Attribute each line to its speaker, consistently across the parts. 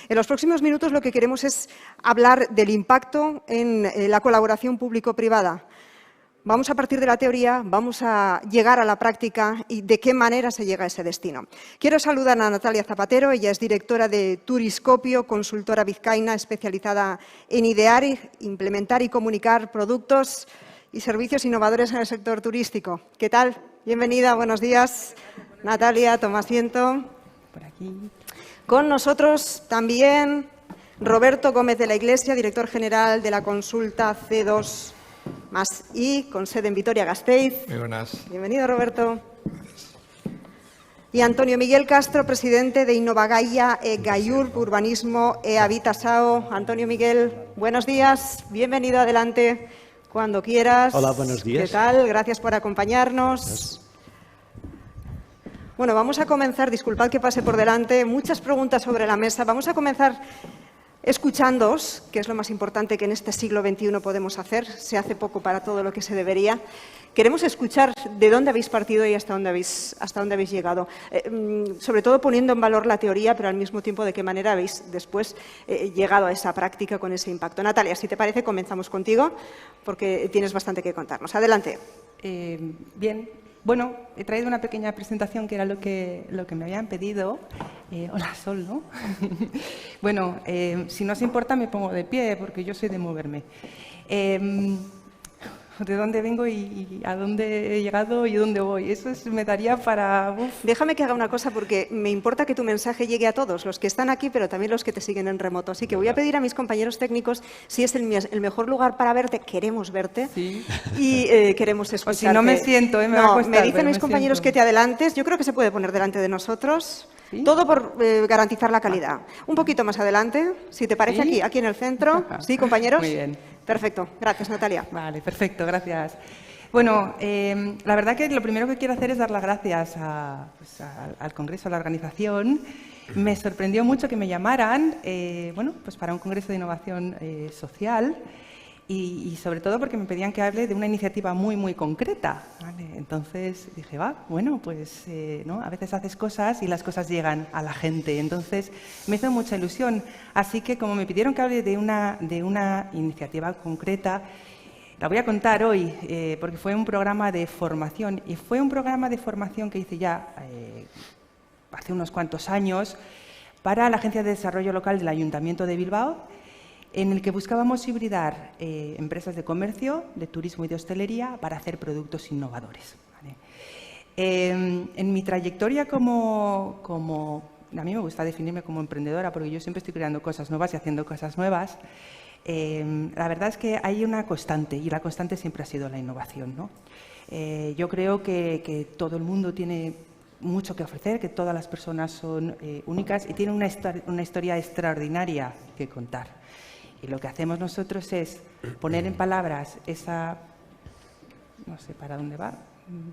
Speaker 1: En los próximos minutos lo que queremos es hablar del impacto en la colaboración público-privada. Vamos a partir de la teoría, vamos a llegar a la práctica y de qué manera se llega a ese destino. Quiero saludar a Natalia Zapatero, ella es directora de Turiscopio, consultora vizcaína especializada en idear, implementar y comunicar productos y servicios innovadores en el sector turístico. ¿Qué tal? Bienvenida, buenos días. Natalia, toma asiento.
Speaker 2: Por aquí.
Speaker 1: Con nosotros también Roberto Gómez de la Iglesia, director general de la consulta C2+I, con sede en Vitoria-Gasteiz.
Speaker 3: Muy buenas.
Speaker 1: Bienvenido, Roberto. Y Antonio Miguel Castro, presidente de Innovagaia e Gaiur Urbanismo e Habitasao. Antonio Miguel, buenos días. Bienvenido, adelante, cuando quieras.
Speaker 4: Hola, buenos días.
Speaker 1: ¿Qué tal? Gracias por acompañarnos. Bueno, vamos a comenzar, disculpad que pase por delante, muchas preguntas sobre la mesa. Vamos a comenzar escuchándoos, que es lo más importante que en este siglo XXI podemos hacer. Se hace poco para todo lo que se debería. Queremos escuchar de dónde habéis partido y hasta dónde habéis llegado. Sobre todo poniendo en valor la teoría, pero al mismo tiempo de qué manera habéis después llegado a esa práctica con ese impacto. Natalia, si te parece, comenzamos contigo, porque tienes bastante que contarnos. Adelante.
Speaker 2: Bien. Bueno, he traído una pequeña presentación que era lo que me habían pedido. Hola, Sol, ¿no? Bueno, si no os importa me pongo de pie porque yo soy de moverme. De dónde vengo y a dónde he llegado y dónde voy. Eso me daría para...
Speaker 1: Déjame que haga una cosa porque me importa que tu mensaje llegue a todos, los que están aquí, pero también los que te siguen en remoto. Así que voy a pedir a mis compañeros técnicos si es el mejor lugar para verte. Queremos verte y queremos escucharte.
Speaker 2: O si no me siento, me va a costar,
Speaker 1: me dicen mis compañeros que te adelantes. Yo creo que se puede poner delante de nosotros. ¿Sí? Todo por garantizar la calidad. Un poquito más adelante, si te parece, ¿sí? aquí en el centro. ¿Sí, compañeros?
Speaker 2: Muy bien.
Speaker 1: Perfecto. Gracias, Natalia.
Speaker 2: Vale, perfecto. Gracias. Bueno, la verdad que lo primero que quiero hacer es dar las gracias al Congreso, a la organización. Me sorprendió mucho que me llamaran bueno, pues para un Congreso de Innovación Social. Y sobre todo porque me pedían que hable de una iniciativa muy concreta, ¿vale? Entonces dije, bueno, pues ¿no? A veces haces cosas y las cosas llegan a la gente. Entonces me hizo mucha ilusión. Así que como me pidieron que hable de una iniciativa concreta, la voy a contar hoy porque fue un programa de formación. Y fue un programa de formación que hice ya hace unos cuantos años para la Agencia de Desarrollo Local del Ayuntamiento de Bilbao, en el que buscábamos hibridar empresas de comercio, de turismo y de hostelería para hacer productos innovadores. ¿Vale? En mi trayectoria como a mí me gusta definirme como emprendedora porque yo siempre estoy creando cosas nuevas y haciendo cosas nuevas. La verdad es que hay una constante y la constante siempre ha sido la innovación, ¿no? Yo creo que todo el mundo tiene mucho que ofrecer, que todas las personas son únicas y tienen una historia extraordinaria que contar. Y lo que hacemos nosotros es poner en palabras esa... No sé para dónde va,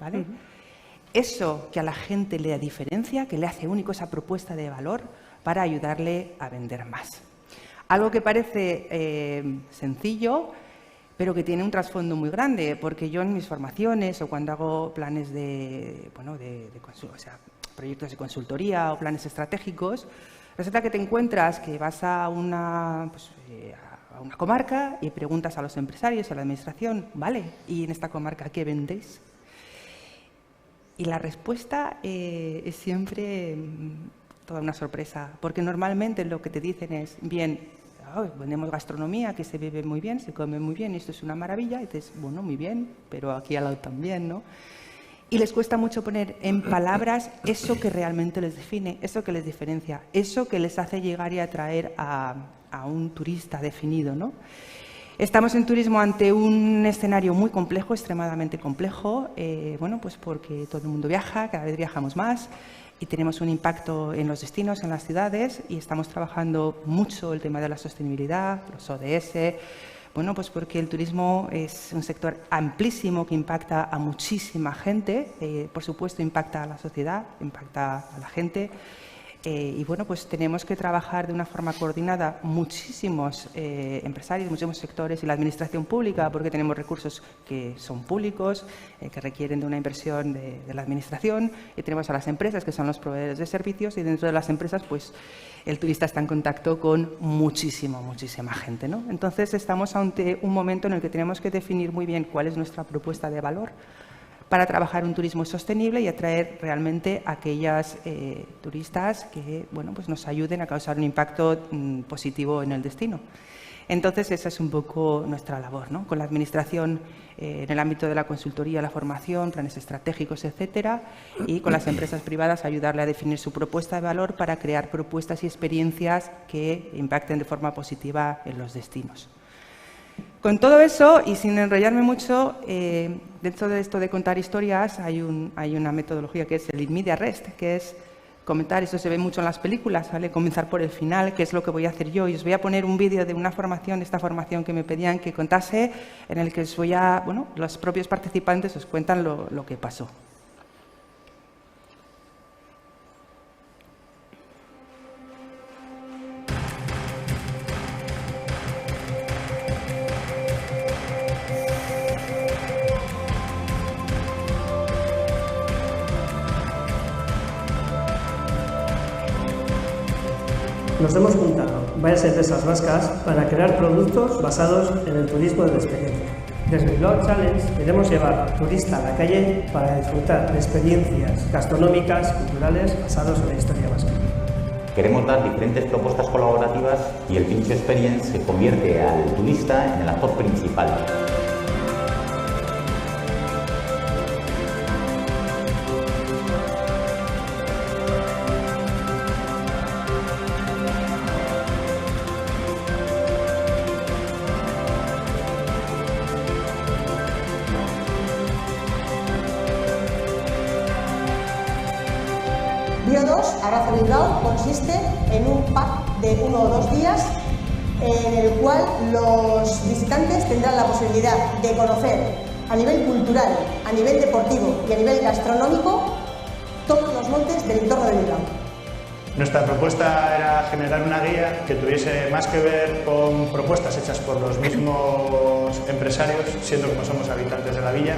Speaker 2: ¿vale? Eso que a la gente le da diferencia, que le hace único, esa propuesta de valor para ayudarle a vender más. Algo que parece sencillo, pero que tiene un trasfondo muy grande, porque yo en mis formaciones o cuando hago planes o sea, proyectos de consultoría o planes estratégicos, resulta que te encuentras que vas a una comarca y preguntas a los empresarios, a la administración, ¿vale? ¿Y en esta comarca qué vendéis? Y la respuesta es siempre toda una sorpresa, porque normalmente lo que te dicen es, bien, vendemos gastronomía, que se bebe muy bien, se come muy bien, esto es una maravilla, y dices, bueno, muy bien, pero aquí al lado también, ¿no? Y les cuesta mucho poner en palabras eso que realmente les define, eso que les diferencia, eso que les hace llegar y atraer a un turista definido, ¿no? Estamos en turismo ante un escenario muy complejo, extremadamente complejo, bueno, pues porque todo el mundo viaja, cada vez viajamos más y tenemos un impacto en los destinos, en las ciudades y estamos trabajando mucho el tema de la sostenibilidad, los ODS. Bueno, pues porque el turismo es un sector amplísimo que impacta a muchísima gente, por supuesto impacta a la sociedad, impacta a la gente. Y bueno, pues tenemos que trabajar de una forma coordinada muchísimos empresarios, muchísimos sectores y la administración pública, porque tenemos recursos que son públicos, que requieren de una inversión de la administración, y tenemos a las empresas, que son los proveedores de servicios, y dentro de las empresas, pues el turista está en contacto con muchísima gente, ¿no? Entonces, estamos ante un momento en el que tenemos que definir muy bien cuál es nuestra propuesta de valor para trabajar un turismo sostenible y atraer realmente a aquellas turistas que bueno, pues nos ayuden a causar un impacto positivo en el destino. Entonces, esa es un poco nuestra labor, ¿no? Con la Administración en el ámbito de la consultoría, la formación, planes estratégicos, etcétera, y con las empresas privadas ayudarle a definir su propuesta de valor para crear propuestas y experiencias que impacten de forma positiva en los destinos. Con todo eso, y sin enrollarme mucho, dentro de esto de contar historias hay una metodología que es el in-media res, que es comentar, eso se ve mucho en las películas, ¿vale? Comenzar por el final, que es lo que voy a hacer yo. Y os voy a poner un vídeo de una formación, esta formación que me pedían que contase, en el que os voy a, bueno, los propios participantes os cuentan lo que pasó.
Speaker 3: Nos hemos juntado varias empresas vascas para crear productos basados en el turismo de la experiencia. Desde Bilbao Challenge queremos llevar al turista a la calle para disfrutar de experiencias gastronómicas, culturales, basadas en la historia vasca.
Speaker 4: Queremos dar diferentes propuestas colaborativas y el Pincho Experience se convierte al turista en el actor principal.
Speaker 5: Bio 2, Abraza Bilbao, consiste en un pack de 1 o 2 días en el cual los visitantes tendrán la posibilidad de conocer a nivel cultural, a nivel deportivo y a nivel gastronómico todos los montes del entorno de Bilbao.
Speaker 6: Nuestra propuesta era generar una guía que tuviese más que ver con propuestas hechas por los mismos empresarios, siendo como somos habitantes de la villa,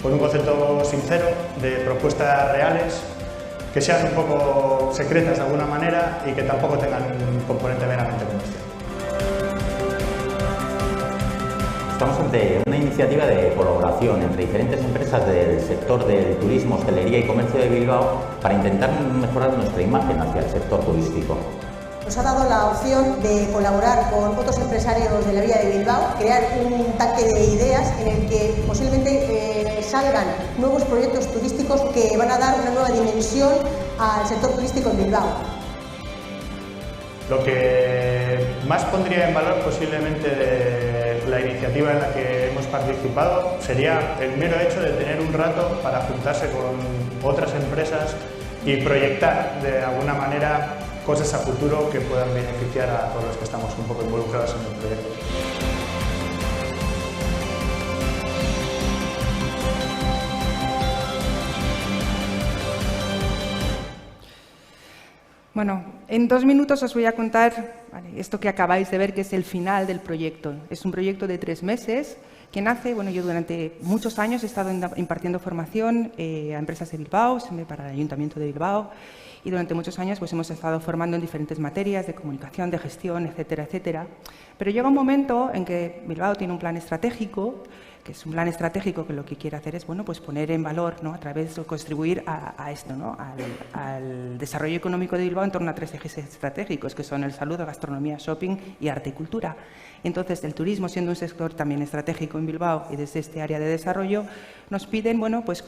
Speaker 6: con un concepto sincero de propuestas reales, que sean un poco secretas de alguna manera y que tampoco tengan un componente meramente comercial.
Speaker 4: Estamos ante una iniciativa de colaboración entre diferentes empresas del sector del turismo, hostelería y comercio de Bilbao para intentar mejorar nuestra imagen hacia el sector turístico.
Speaker 5: Nos ha dado la opción de colaborar con otros empresarios de la villa de Bilbao, crear un tanque de ideas en el que posiblemente salgan nuevos proyectos turísticos que van a dar una nueva dimensión al sector turístico en Bilbao.
Speaker 6: Lo que más pondría en valor posiblemente de la iniciativa en la que hemos participado sería el mero hecho de tener un rato para juntarse con otras empresas y proyectar de alguna manera cosas a futuro que puedan beneficiar a todos los que estamos un poco involucrados en el proyecto.
Speaker 2: Bueno, en 2 minutos os voy a contar esto que acabáis de ver, que es el final del proyecto. Es un proyecto de 3 meses que nace, bueno, yo durante muchos años he estado impartiendo formación a empresas de Bilbao, para el Ayuntamiento de Bilbao, y durante muchos años pues, hemos estado formando en diferentes materias de comunicación, de gestión, etcétera, etcétera. Pero llega un momento en que Bilbao tiene un plan estratégico, que es un plan estratégico que lo que quiere hacer es bueno, pues poner en valor, ¿no? A través de contribuir a esto, ¿no? al desarrollo económico de Bilbao en torno a 3 ejes estratégicos, que son el salud, gastronomía, shopping y arte y cultura. Entonces, el turismo, siendo un sector también estratégico en Bilbao y desde este área de desarrollo, nos piden bueno, pues,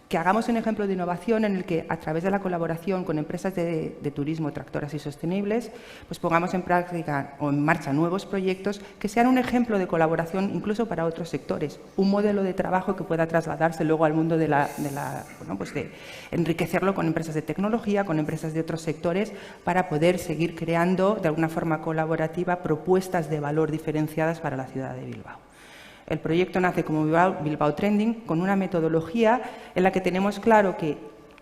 Speaker 2: que hagamos un ejemplo de innovación en el que, a través de la colaboración con empresas de turismo tractoras y sostenibles, pues pongamos en práctica o en marcha nuevos proyectos que sean un ejemplo de colaboración incluso para otros sectores, un modelo de trabajo que pueda trasladarse luego al mundo bueno, pues de enriquecerlo con empresas de tecnología, con empresas de otros sectores, para poder seguir creando de alguna forma colaborativa propuesas de valor diferenciadas para la ciudad de Bilbao. El proyecto nace como Bilbao Trending, con una metodología en la que tenemos claro que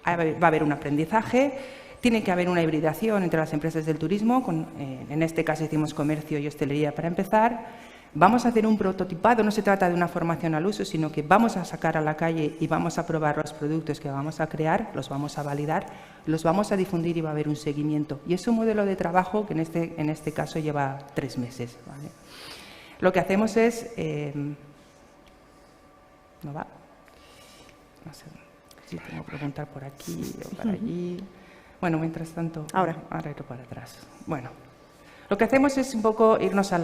Speaker 2: va a haber un aprendizaje, Tiene que haber una hibridación entre las empresas del turismo, en este caso hicimos comercio y hostelería para empezar. Vamos a hacer un prototipado, no se trata de una formación al uso, sino que vamos a sacar a la calle y vamos a probar los productos que vamos a crear, los vamos a validar, los vamos a difundir y va a haber un seguimiento. Y es un modelo de trabajo que en este caso lleva 3 meses. ¿Vale? Lo que hacemos es... ¿no va? No sé si tengo que preguntar por aquí o para allí. Bueno, mientras tanto...
Speaker 1: Ahora
Speaker 2: ir para atrás. Bueno. Lo que hacemos es un poco irnos al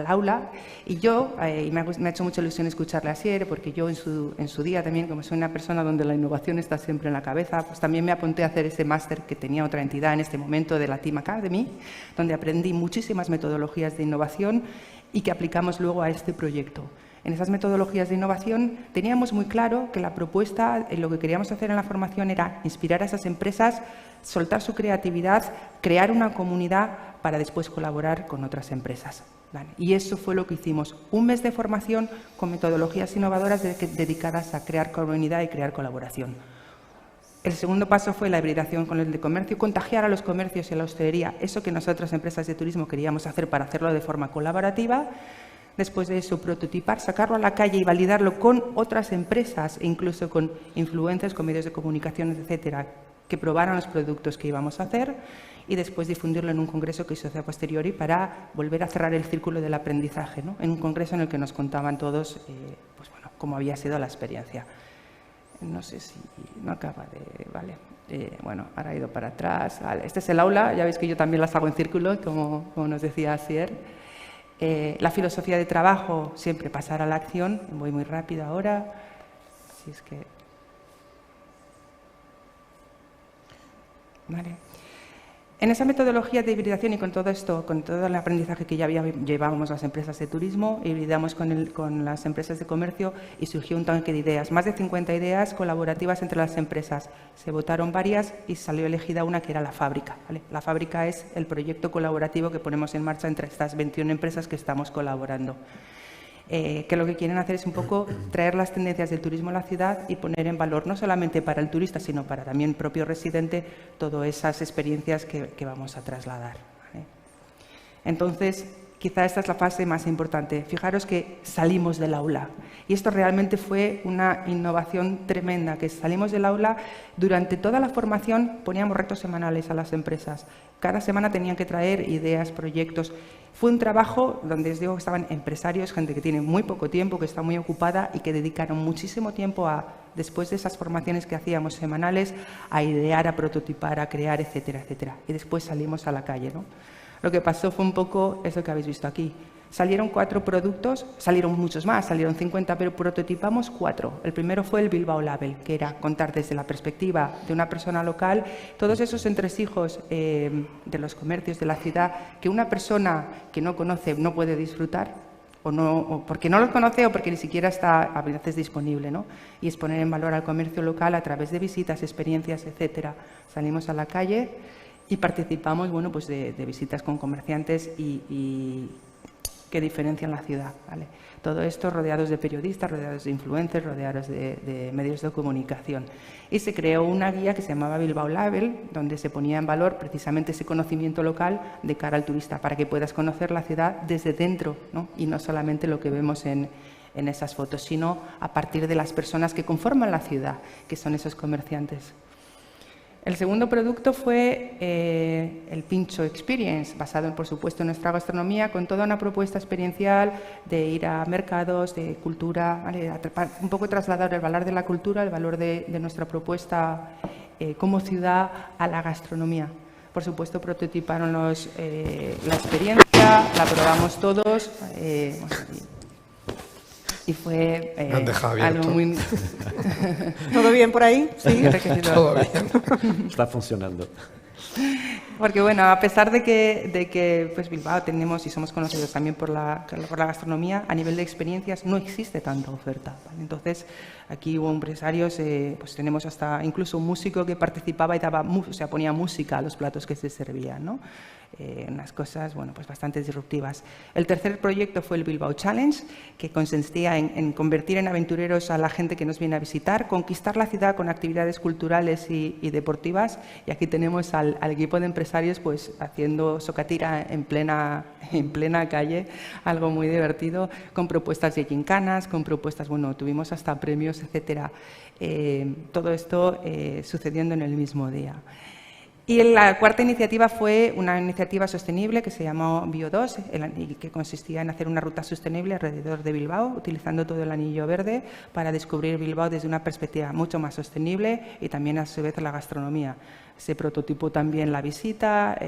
Speaker 2: aula y yo, y me ha hecho mucha ilusión escucharle a Asier, porque yo en su día también, como soy una persona donde la innovación está siempre en la cabeza, pues también me apunté a hacer ese máster que tenía otra entidad en este momento de la Team Academy, donde aprendí muchísimas metodologías de innovación y que aplicamos luego a este proyecto. En esas metodologías de innovación teníamos muy claro que la propuesta, lo que queríamos hacer en la formación era inspirar a esas empresas, soltar su creatividad, crear una comunidad para después colaborar con otras empresas. ¿Vale? Y eso fue lo que hicimos. 1 mes de formación con metodologías innovadoras dedicadas a crear comunidad y crear colaboración. El segundo paso fue la hibridación con el de comercio, contagiar a los comercios y a la hostelería, eso que nosotras, empresas de turismo, queríamos hacer para hacerlo de forma colaborativa. Después de eso, prototipar, sacarlo a la calle y validarlo con otras empresas e incluso con influencers, con medios de comunicación, etcétera, que probaran los productos que íbamos a hacer y después difundirlo en un congreso que hizo a posteriori para volver a cerrar el círculo del aprendizaje, ¿no? En un congreso en el que nos contaban todos pues bueno, cómo había sido la experiencia. No sé si no acaba de... Vale. Bueno, ahora he ido para atrás. Vale. Este es el aula, ya veis que yo también las hago en círculo, como nos decía Asier. La filosofía de trabajo, siempre pasar a la acción. Voy muy rápido ahora. Si es que... Vale. En esa metodología de hibridación y con todo esto, con todo el aprendizaje que ya llevábamos las empresas de turismo, hibridamos con las empresas de comercio y surgió un tanque de ideas. Más de 50 ideas colaborativas entre las empresas. Se votaron varias y salió elegida una que era la fábrica. ¿Vale? La fábrica es el proyecto colaborativo que ponemos en marcha entre estas 21 empresas que estamos colaborando. Que lo que quieren hacer es un poco traer las tendencias del turismo a la ciudad y poner en valor, no solamente para el turista, sino para también el propio residente, todas esas experiencias que vamos a trasladar. ¿Vale? Entonces, quizá esta es la fase más importante. Fijaros que salimos del aula. Y esto realmente fue una innovación tremenda, que salimos del aula, durante toda la formación poníamos retos semanales a las empresas. Cada semana tenían que traer ideas, proyectos. Fue un trabajo donde os digo que estaban empresarios, gente que tiene muy poco tiempo, que está muy ocupada y que dedicaron muchísimo tiempo después de esas formaciones que hacíamos semanales, a idear, a prototipar, a crear, etcétera, etcétera. Y después salimos a la calle, ¿no? Lo que pasó fue un poco eso que habéis visto aquí. Salieron 4 productos, salieron muchos más, salieron 50, pero prototipamos 4. El primero fue el Bilbao Label, que era contar desde la perspectiva de una persona local todos esos entresijos de los comercios de la ciudad que una persona que no conoce no puede disfrutar, o porque no los conoce o porque ni siquiera está a veces disponible, ¿no? Y es poner en valor al comercio local a través de visitas, experiencias, etcétera. Salimos a la calle y participamos, bueno, pues de visitas con comerciantes y que diferencian la ciudad, ¿vale? Todo esto rodeados de periodistas, rodeados de influencers, rodeados de medios de comunicación. Y se creó una guía que se llamaba Bilbao Label, donde se ponía en valor precisamente ese conocimiento local de cara al turista, para que puedas conocer la ciudad desde dentro, ¿no? Y no solamente lo que vemos en esas fotos, sino a partir de las personas que conforman la ciudad, que son esos comerciantes. El segundo producto fue el Pincho Experience, basado, por supuesto, en nuestra gastronomía, con toda una propuesta experiencial de ir a mercados, de cultura, ¿vale? Un poco trasladar el valor de la cultura, el valor de nuestra propuesta como ciudad a la gastronomía. Por supuesto, prototiparon la experiencia, la probamos todos. Y fue algo muy...
Speaker 1: ¿Todo bien por ahí?
Speaker 2: Sí,
Speaker 7: todo bien. Está funcionando.
Speaker 2: Porque, bueno, a pesar de que pues Bilbao tenemos y somos conocidos también por la gastronomía, a nivel de experiencias no existe tanta oferta, ¿vale? Entonces, aquí hubo empresarios, pues tenemos hasta incluso un músico que participaba y ponía música a los platos que se servían, ¿no? unas cosas bueno, pues bastante disruptivas. El tercer proyecto fue el Bilbao Challenge, que consistía en convertir en aventureros a la gente que nos viene a visitar, conquistar la ciudad con actividades culturales y deportivas. Y aquí tenemos al equipo de empresarios pues, haciendo socatira en plena calle, algo muy divertido, con propuestas de gincanas, con propuestas, bueno, tuvimos hasta premios, etcétera. Todo esto sucediendo en el mismo día. Y la cuarta iniciativa fue una iniciativa sostenible que se llamó Bio2 y que consistía en hacer una ruta sostenible alrededor de Bilbao, utilizando todo el anillo verde para descubrir Bilbao desde una perspectiva mucho más sostenible y también a su vez la gastronomía. Se prototipó también la visita,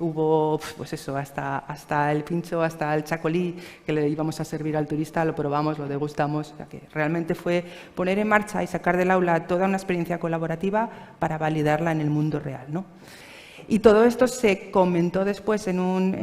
Speaker 2: hubo pues eso, hasta el pincho, hasta el chacolí que le íbamos a servir al turista, lo probamos, lo degustamos. O sea que realmente fue poner en marcha y sacar del aula toda una experiencia colaborativa para validarla en el mundo real, ¿no? Y todo esto se comentó después en un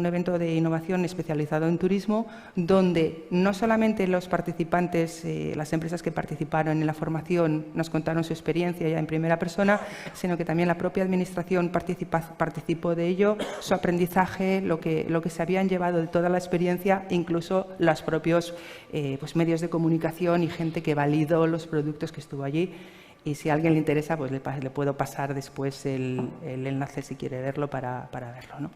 Speaker 2: evento de innovación especializado en turismo, donde no solamente los participantes, las empresas que participaron en la formación nos contaron su experiencia ya en primera persona, sino que también la propia administración participó de ello, su aprendizaje, lo que se habían llevado de toda la experiencia, incluso los propios pues medios de comunicación y gente que validó los productos que estuvo allí. Y si a alguien le interesa, pues le puedo pasar después el enlace si quiere verlo para verlo, ¿no?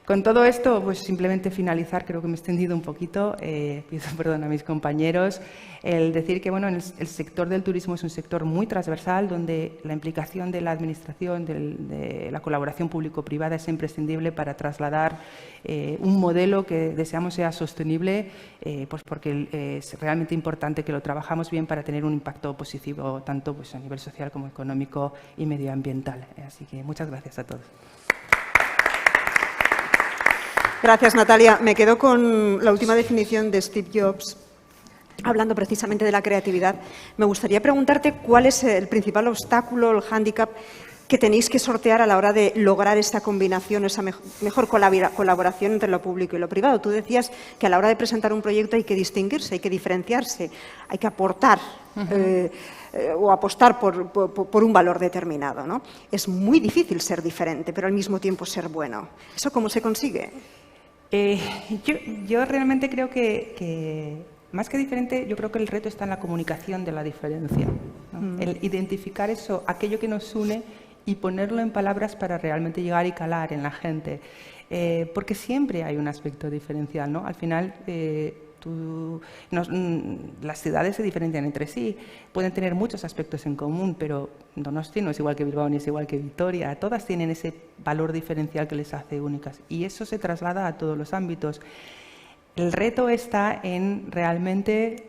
Speaker 2: Con todo esto, pues simplemente finalizar, creo que me he extendido un poquito, pido perdón a mis compañeros, el decir que bueno, el sector del turismo es un sector muy transversal, donde la implicación de la administración, de la colaboración público-privada es imprescindible para trasladar un modelo que deseamos sea sostenible, pues porque es realmente importante que lo trabajamos bien para tener un impacto positivo, tanto pues, a nivel social como económico y medioambiental. Así que muchas gracias a todos.
Speaker 1: Gracias, Natalia. Me quedo con la última definición de Steve Jobs, hablando precisamente de la creatividad. Me gustaría preguntarte cuál es el principal obstáculo, el hándicap que tenéis que sortear a la hora de lograr esta combinación, esa mejor colaboración entre lo público y lo privado. Tú decías que a la hora de presentar un proyecto hay que distinguirse, hay que diferenciarse, hay que aportar o apostar por un valor determinado, ¿no? Es muy difícil ser diferente, pero al mismo tiempo ser bueno. ¿Eso cómo se consigue?
Speaker 2: Yo realmente creo que más que diferente, yo creo que el reto está en la comunicación de la diferencia, ¿no? El identificar eso, aquello que nos une y ponerlo en palabras para realmente llegar y calar en la gente. Porque siempre hay un aspecto diferencial, ¿no? Al final, las ciudades se diferencian entre sí, pueden tener muchos aspectos en común, pero Donosti no es igual que Bilbao ni es igual que Vitoria, todas tienen ese valor diferencial que les hace únicas y eso se traslada a todos los ámbitos. El reto está en realmente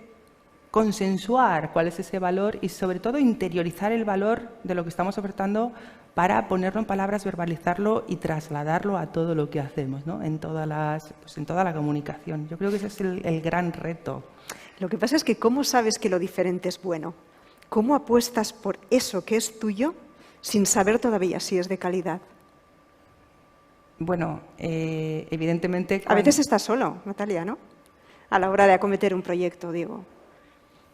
Speaker 2: consensuar cuál es ese valor y sobre todo interiorizar el valor de lo que estamos ofertando para ponerlo en palabras, verbalizarlo y trasladarlo a todo lo que hacemos, ¿no? En toda la comunicación. Yo creo que ese es el gran reto.
Speaker 1: Lo que pasa es que ¿cómo sabes que lo diferente es bueno? ¿Cómo apuestas por eso que es tuyo sin saber todavía si es de calidad?
Speaker 2: Bueno, evidentemente...
Speaker 1: A veces estás solo, Natalia, ¿no? A la hora de acometer un proyecto, digo.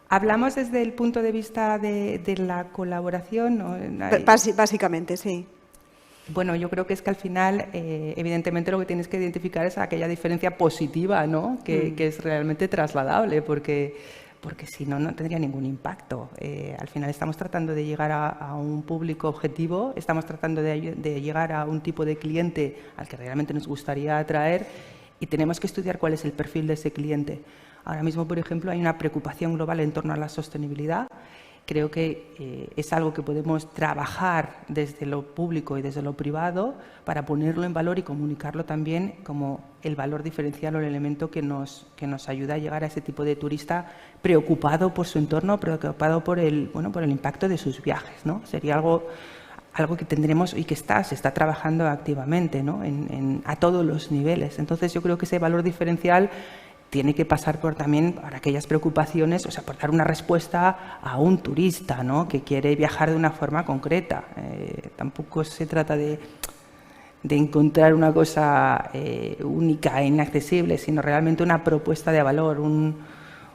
Speaker 2: ¿Hablamos desde el punto de vista de la colaboración? ¿No?
Speaker 1: Básicamente, sí.
Speaker 2: Bueno, yo creo que es que al final, evidentemente, lo que tienes que identificar es aquella diferencia positiva, ¿no? Que es realmente trasladable, porque si no, no tendría ningún impacto. Al final estamos tratando de llegar a un público objetivo, estamos tratando de llegar a un tipo de cliente al que realmente nos gustaría atraer y tenemos que estudiar cuál es el perfil de ese cliente. Ahora mismo, por ejemplo, hay una preocupación global en torno a la sostenibilidad. Creo que es algo que podemos trabajar desde lo público y desde lo privado para ponerlo en valor y comunicarlo también como el valor diferencial o el elemento que nos ayuda a llegar a ese tipo de turista preocupado por su entorno, preocupado por el impacto de sus viajes, ¿no? Sería algo que tendremos y que se está trabajando activamente, ¿no? A todos los niveles. Entonces, yo creo que ese valor diferencial tiene que pasar también por aquellas preocupaciones, o sea, por dar una respuesta a un turista, ¿no? Que quiere viajar de una forma concreta. Tampoco se trata de encontrar una cosa única e inaccesible, sino realmente una propuesta de valor,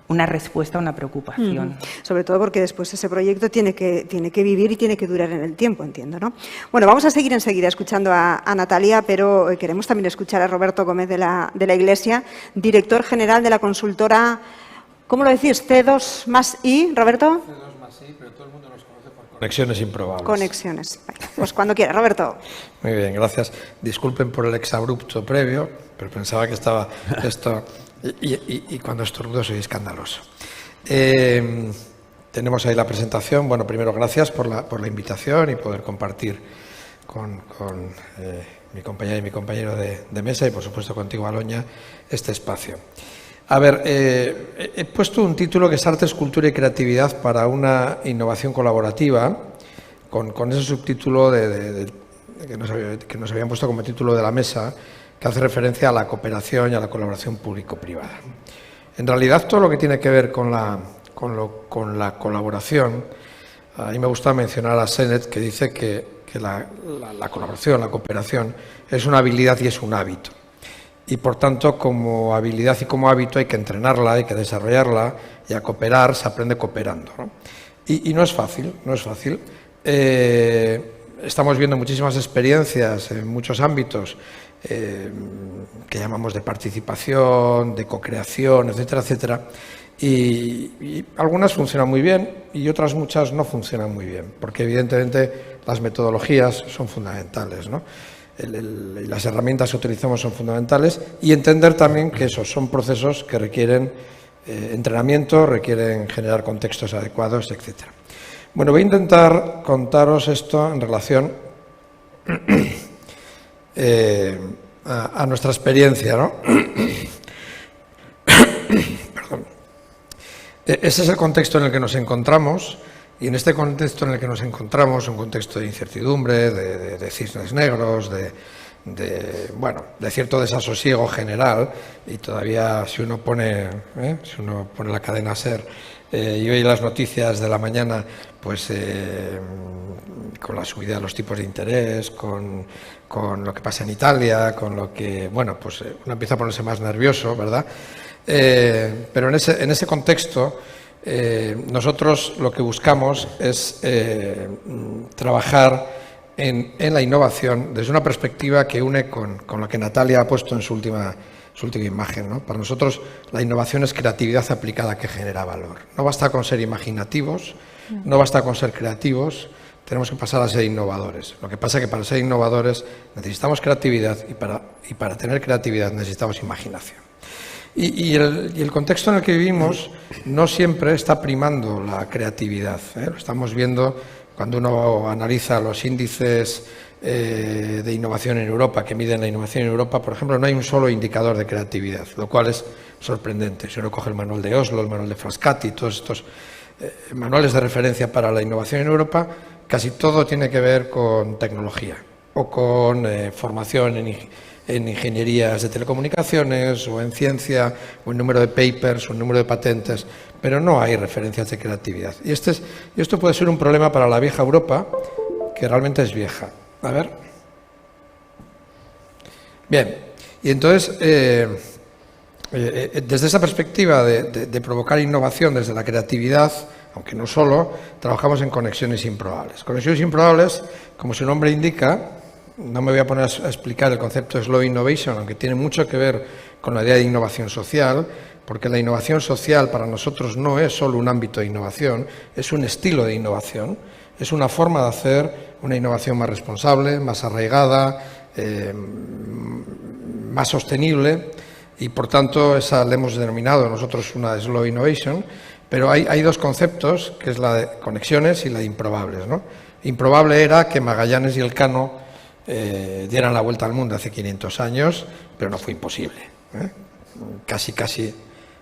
Speaker 2: una respuesta a una preocupación.
Speaker 1: Sobre todo porque después ese proyecto tiene que vivir y tiene que durar en el tiempo, entiendo, ¿no? Bueno, vamos a seguir enseguida escuchando a Natalia, pero queremos también escuchar a Roberto Gómez de la Iglesia, director general de la consultora, ¿cómo lo decís? C2+I, Roberto.
Speaker 7: C2+I, pero todo el mundo nos conoce por Conexiones Improbables.
Speaker 1: Conexiones. Pues cuando quiera, Roberto.
Speaker 8: Muy bien, gracias. Disculpen por el exabrupto previo, pero pensaba que estaba esto... Y cuando estornudo soy escandaloso. Tenemos ahí la presentación. Bueno, primero gracias por la invitación y poder compartir con mi compañera y mi compañero de mesa y por supuesto contigo, Aloña, este espacio. A ver, he puesto un título que es Artes, Cultura y Creatividad para una innovación colaborativa, con ese subtítulo que nos habían puesto como título de la mesa, que hace referencia a la cooperación y a la colaboración público-privada. En realidad, todo lo que tiene que ver con la colaboración, a mí me gusta mencionar a Sennett, que dice que la colaboración, la cooperación, es una habilidad y es un hábito. Y, por tanto, como habilidad y como hábito hay que entrenarla, hay que desarrollarla, y a cooperar se aprende cooperando, ¿no? Y no es fácil, no es fácil. Estamos viendo muchísimas experiencias en muchos ámbitos que llamamos de participación, de co-creación, etcétera, etcétera, y algunas funcionan muy bien y otras muchas no funcionan muy bien, porque evidentemente las metodologías son fundamentales, ¿no? Las herramientas que utilizamos son fundamentales y entender también que esos son procesos que requieren entrenamiento, requieren generar contextos adecuados, etcétera. Bueno, voy a intentar contaros esto en relación a nuestra experiencia, ¿no? Perdón. Ese es el contexto en el que nos encontramos, y en este contexto en el que nos encontramos, un contexto de incertidumbre, de cisnes negros, de cierto desasosiego general, y todavía si uno pone la cadena SER y oye las noticias de la mañana, pues con la subida de los tipos de interés, con lo que pasa en Italia, con lo que, bueno, pues uno empieza a ponerse más nervioso, ¿verdad? Pero en ese contexto nosotros lo que buscamos es trabajar en la innovación desde una perspectiva que une con lo que Natalia ha puesto en su última imagen, ¿no? Para nosotros la innovación es creatividad aplicada que genera valor. No basta con ser imaginativos, no basta con ser creativos, tenemos que pasar a ser innovadores. Lo que pasa es que para ser innovadores necesitamos creatividad y para tener creatividad necesitamos imaginación. Y el contexto en el que vivimos no siempre está primando la creatividad, ¿eh? Lo estamos viendo cuando uno analiza los índices de innovación en Europa, que miden la innovación en Europa. Por ejemplo, no hay un solo indicador de creatividad, lo cual es sorprendente. Si uno coge el manual de Oslo, el manual de Frascati, todos estos manuales de referencia para la innovación en Europa, casi todo tiene que ver con tecnología o con formación en ingenierías de telecomunicaciones o en ciencia o en número de papers o en número de patentes, pero no hay referencias de creatividad. Y esto puede ser un problema para la vieja Europa, que realmente es vieja. A ver. Bien, y entonces, desde esa perspectiva de provocar innovación desde la creatividad, aunque no solo, trabajamos en conexiones improbables. Conexiones improbables, como su nombre indica, no me voy a poner a explicar el concepto de slow innovation, aunque tiene mucho que ver con la idea de innovación social, porque la innovación social para nosotros no es solo un ámbito de innovación, es un estilo de innovación, es una forma de hacer una innovación más responsable, más arraigada, más sostenible, y por tanto esa le hemos denominado nosotros una slow innovation, pero hay dos conceptos, que es la de conexiones y la de improbables, ¿no? Improbable era que Magallanes y Elcano dieran la vuelta al mundo hace 500 años, pero no fue imposible, ¿eh? Casi,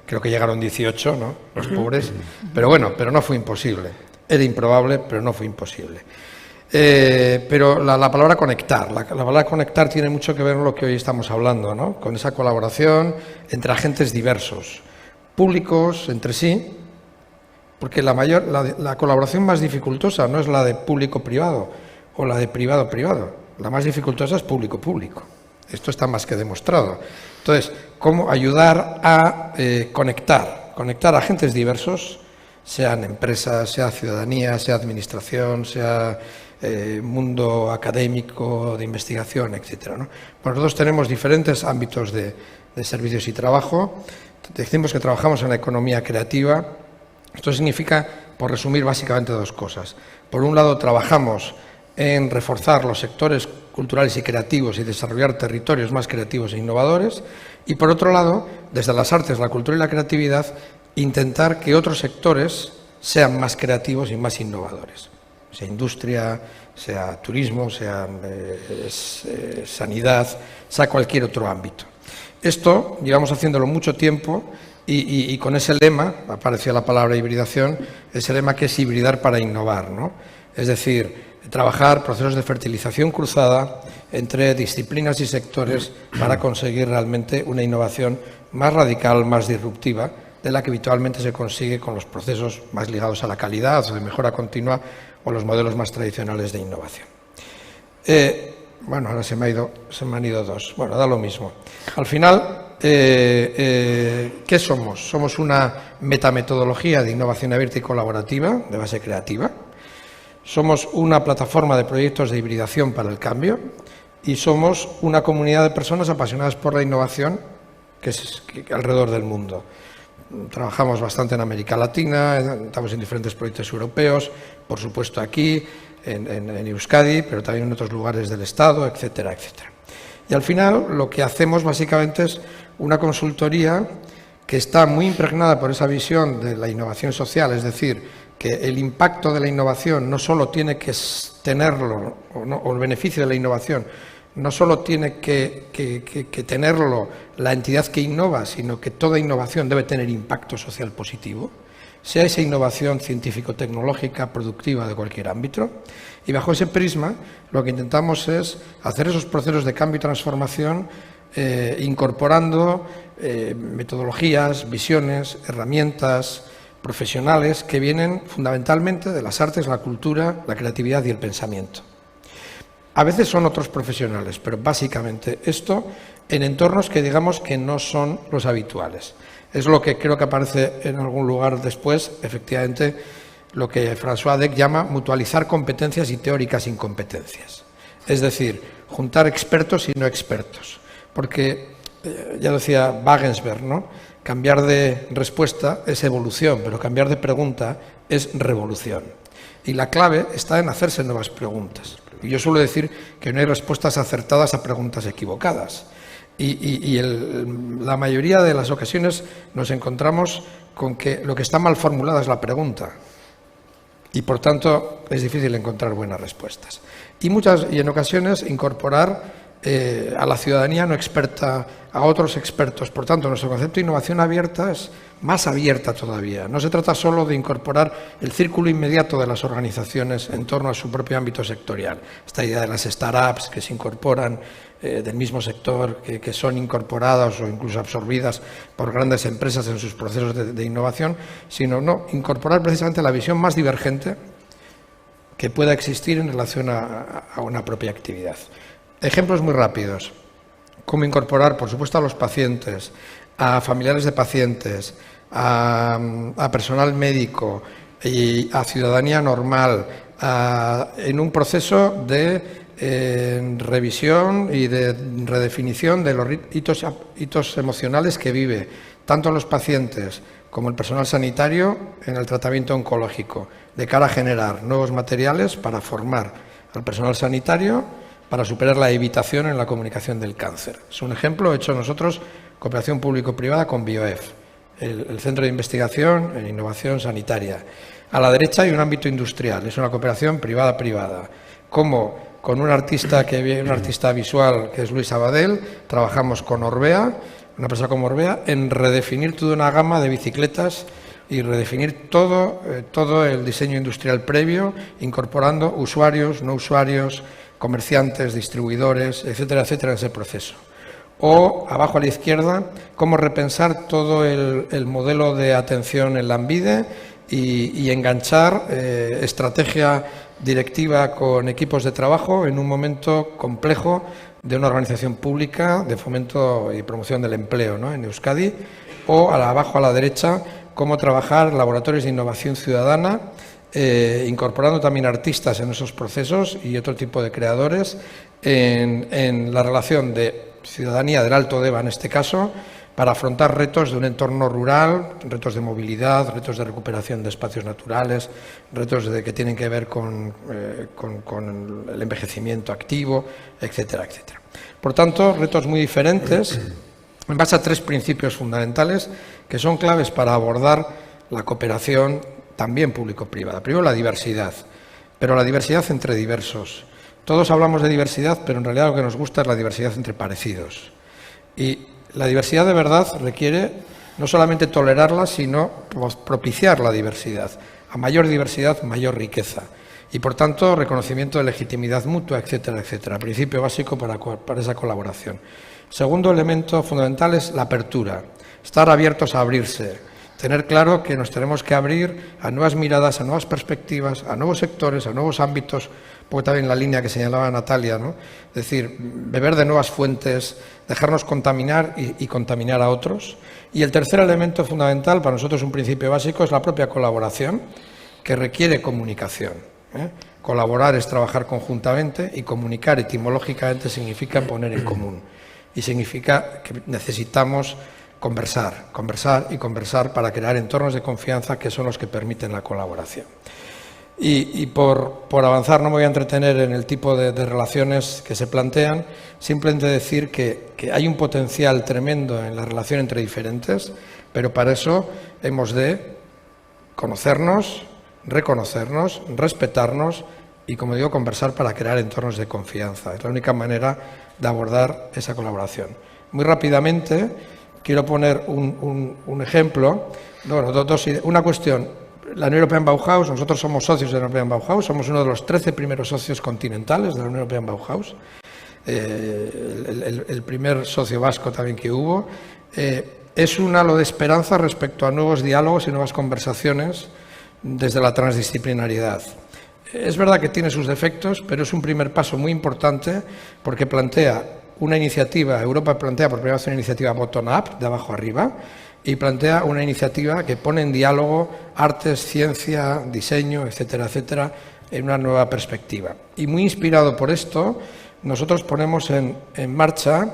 Speaker 8: creo que llegaron 18, ¿no? Los pobres, pero bueno, pero no fue imposible. Era improbable, pero no fue imposible. Pero la palabra conectar, la palabra conectar tiene mucho que ver con lo que hoy estamos hablando, ¿no? Con esa colaboración entre agentes diversos, públicos entre sí, porque la colaboración más dificultosa no es la de público-privado o la de privado-privado, la más dificultosa es público-público. Esto está más que demostrado. Entonces, ¿cómo ayudar a conectar conectar a agentes diversos, sean empresas, sea ciudadanía, sea administración, sea mundo académico, de investigación, etc., ¿no? Pues nosotros tenemos diferentes ámbitos de servicios y trabajo. Decimos que trabajamos en la economía creativa. Esto significa, por resumir, básicamente dos cosas. Por un lado, trabajamos en reforzar los sectores culturales y creativos y desarrollar territorios más creativos e innovadores. Y por otro lado, desde las artes, la cultura y la creatividad, intentar que otros sectores sean más creativos y más innovadores. Sea industria, sea turismo, sea sanidad, sea cualquier otro ámbito. Esto llevamos haciéndolo mucho tiempo y con ese lema, apareció la palabra hibridación, ese lema que es hibridar para innovar, ¿no? Es decir, trabajar procesos de fertilización cruzada entre disciplinas y sectores para conseguir realmente una innovación más radical, más disruptiva, de la que habitualmente se consigue con los procesos más ligados a la calidad o de mejora continua o los modelos más tradicionales de innovación. Bueno, ahora se me han ido dos. Bueno, da lo mismo. Al final, ¿qué somos? Somos una metametodología de innovación abierta y colaborativa de base creativa. Somos una plataforma de proyectos de hibridación para el cambio y somos una comunidad de personas apasionadas por la innovación que alrededor del mundo. Trabajamos bastante en América Latina, estamos en diferentes proyectos europeos, por supuesto aquí, en Euskadi, pero también en otros lugares del Estado, etcétera, etcétera. Y al final lo que hacemos básicamente es una consultoría que está muy impregnada por esa visión de la innovación social, es decir, que el impacto de la innovación no solo tiene que tenerlo, o el beneficio de la innovación, no solo tiene que tenerlo la entidad que innova, sino que toda innovación debe tener impacto social positivo, sea esa innovación científico-tecnológica, productiva de cualquier ámbito. Y bajo ese prisma lo que intentamos es hacer esos procesos de cambio y transformación incorporando metodologías, visiones, herramientas profesionales que vienen fundamentalmente de las artes, la cultura, la creatividad y el pensamiento. A veces son otros profesionales, pero básicamente esto en entornos que digamos que no son los habituales. Es lo que creo que aparece en algún lugar después, efectivamente, lo que François Dec llama mutualizar competencias y teóricas incompetencias. Es decir, juntar expertos y no expertos. Porque, ya decía Wagensberg, ¿no? Cambiar de respuesta es evolución, pero cambiar de pregunta es revolución. Y la clave está en hacerse nuevas preguntas. Y yo suelo decir que no hay respuestas acertadas a preguntas equivocadas. La mayoría de las ocasiones nos encontramos con que lo que está mal formulada es la pregunta. Y por tanto es difícil encontrar buenas respuestas. Y en ocasiones incorporar a la ciudadanía no experta, a otros expertos. Por tanto, nuestro concepto de innovación abierta es más abierta todavía. No se trata solo de incorporar el círculo inmediato de las organizaciones en torno a su propio ámbito sectorial. Esta idea de las startups que se incorporan del mismo sector, que son incorporadas o incluso absorbidas por grandes empresas en sus procesos de innovación, sino incorporar precisamente la visión más divergente que pueda existir en relación a una propia actividad. Ejemplos muy rápidos. Cómo incorporar, por supuesto, a los pacientes, a familiares de pacientes, a personal médico y a ciudadanía normal, en un proceso de revisión y de redefinición de los hitos emocionales que vive tanto los pacientes como el personal sanitario en el tratamiento oncológico, de cara a generar nuevos materiales para formar al personal sanitario para superar la evitación en la comunicación del cáncer. Es un ejemplo hecho nosotros, cooperación público-privada con BioEF, el Centro de Investigación en Innovación Sanitaria. A la derecha hay un ámbito industrial, es una cooperación privada-privada. Como con un artista visual que es Luis Abadel, trabajamos con Orbea, una empresa como Orbea, en redefinir toda una gama de bicicletas y redefinir todo el diseño industrial previo, incorporando usuarios, no usuarios, comerciantes, distribuidores, etcétera, etcétera, en ese proceso. O, abajo a la izquierda, cómo repensar todo el modelo de atención en Lanbide y enganchar estrategia directiva con equipos de trabajo en un momento complejo de una organización pública de fomento y promoción del empleo, ¿no?, en Euskadi. O abajo a la derecha, cómo trabajar laboratorios de innovación ciudadana, incorporando también artistas en esos procesos y otro tipo de creadores en la relación de ciudadanía del Alto Deva, en este caso, para afrontar retos de un entorno rural, retos de movilidad, retos de recuperación de espacios naturales, retos que tienen que ver con el envejecimiento activo, etcétera, etcétera. Por tanto, retos muy diferentes en base a 3 principios fundamentales que son claves para abordar la cooperación también público-privada. Primero, la diversidad, pero la diversidad entre diversos. Todos hablamos de diversidad, pero en realidad lo que nos gusta es la diversidad entre parecidos. Y la diversidad de verdad requiere no solamente tolerarla, sino propiciar la diversidad. A mayor diversidad, mayor riqueza. Y, por tanto, reconocimiento de legitimidad mutua, etcétera, etcétera. Principio básico para esa colaboración. Segundo elemento fundamental es la apertura. Estar abiertos a abrirse. Tener claro que nos tenemos que abrir a nuevas miradas, a nuevas perspectivas, a nuevos sectores, a nuevos ámbitos, porque también la línea que señalaba Natalia, ¿no? Es decir, beber de nuevas fuentes, dejarnos contaminar y contaminar a otros. Y el tercer elemento fundamental, para nosotros un principio básico, es la propia colaboración, que requiere comunicación. Colaborar es trabajar conjuntamente y comunicar etimológicamente significa poner en común. Y significa que necesitamos conversar, conversar y conversar para crear entornos de confianza que son los que permiten la colaboración. Y por avanzar, no me voy a entretener en el tipo de relaciones que se plantean, simplemente decir que hay un potencial tremendo en la relación entre diferentes, pero para eso hemos de conocernos, reconocernos, respetarnos y, como digo, conversar para crear entornos de confianza. Es la única manera de abordar esa colaboración. Muy rápidamente, quiero poner un ejemplo, una cuestión. La Unión Europea en Bauhaus, nosotros somos socios de la Unión Europea en Bauhaus, somos uno de los 13 primeros socios continentales de la Unión Europea en Bauhaus, el primer socio vasco también que hubo. Es un halo de esperanza respecto a nuevos diálogos y nuevas conversaciones desde la transdisciplinariedad. Es verdad que tiene sus defectos, pero es un primer paso muy importante porque plantea una iniciativa, Europa plantea por primera vez una iniciativa bottom-up, de abajo arriba, y plantea una iniciativa que pone en diálogo artes, ciencia, diseño, etcétera, etcétera, en una nueva perspectiva. Y muy inspirado por esto, nosotros ponemos en marcha,